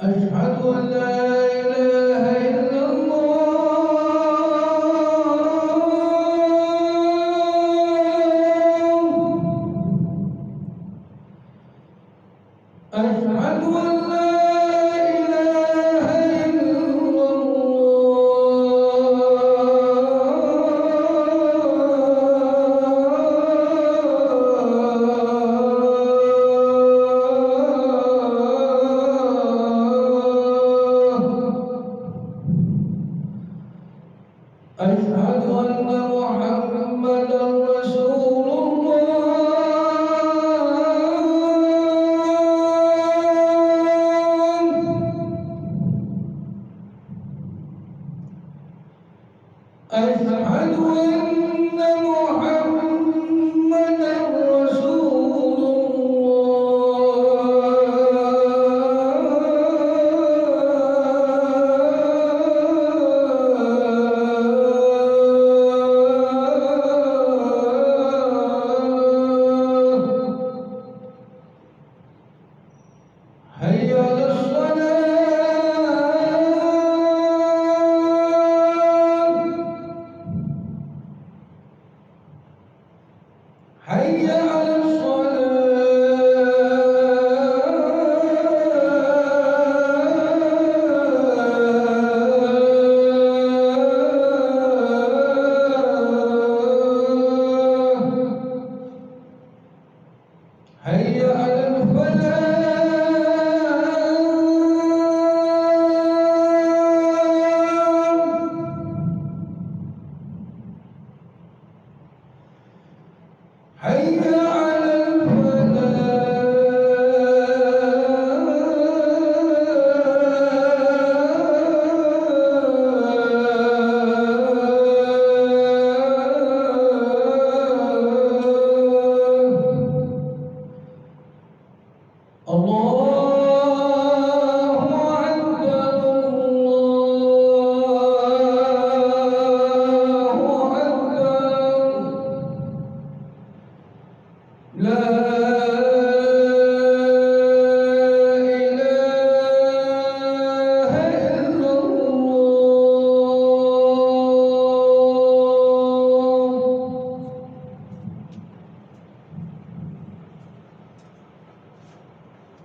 أشهد أن لا إله إلا الله. أشهد أن لا إله إلا الله. أشهد أن محمدا رسول الله. أشهد أن محمدا رسول الله. حي على الصلاة. حي على الصلاة. حي على الفلاح. حي على الفلاح. الله أكبر الله أكبر. لا